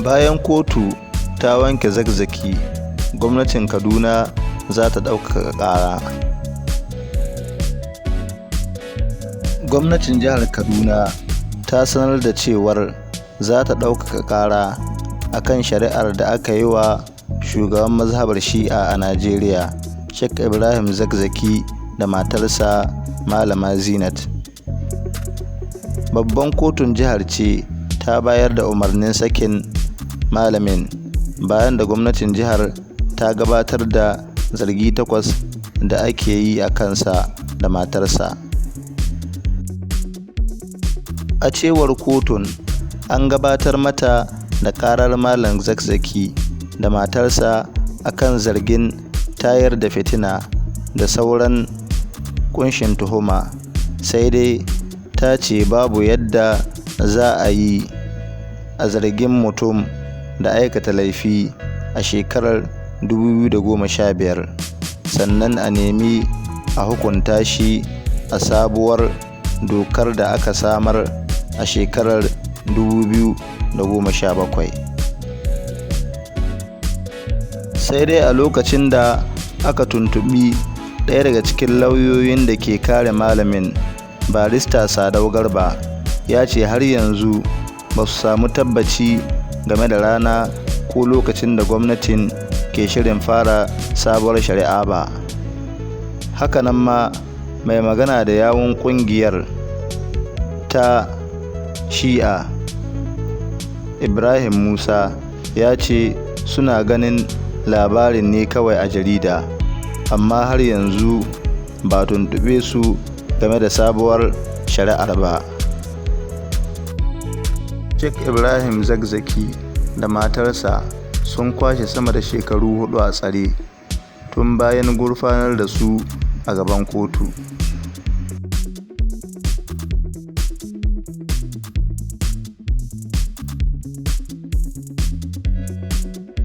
Bayan kotu ta wanke ZAKZAKY, gwamnatin Kaduna za ta ɗaukaka ƙara. Gwamnatin jihar Kaduna ta sanar da cewar za ta ɗaukaka ƙara a kan shari'ar da aka yi wa shugaban mazhabar Shi'a a Najeriya, Sheikh Ibrahim ZAKZAKY da matarsa Malama Zinat. Babban kotun jihar ce ta bayar da umarnin sakin malamin bayan da gwamnatin jihar ta gabatar da zargi 8 da ake yi a kansa da matarsa. A cewar kotun, an gabatar mata da ƙarar Malam ZAKZAKY da matarsa akan zargin tayar da fitina da sauran ƙunshin tuhuma, sai dai ta ce babu yadda za a yi a zargin mutum da aikata laifi a shekarar 2015 sannan a nemi a hukunta shi a sabuwar dokar da aka samar a shekarar 2017. Sai dai a lokacin da aka tuntuɓi ɗaya daga cikin lauyoyin da ke kare malamin, barista Sadau Garba, ya ce har yanzu ba su samu tabbaci game da rana ko lokacin da gwamnatin ke shirin fara sabuwar shari'a ba. Hakanan ma mai magana da yawun ƙungiyar ta Shi'a, Ibrahim Musa, ya ce suna ganin labarin ne kawai a jarida, amma har yanzu ba tuntuɓe su game da sabuwar shari'ar ba. Sheikh Ibrahim ZAKZAKY da matarsa sun kwashe sama da shekaru 4 a tsare tun bayan gurfanar da su a gaban kotu.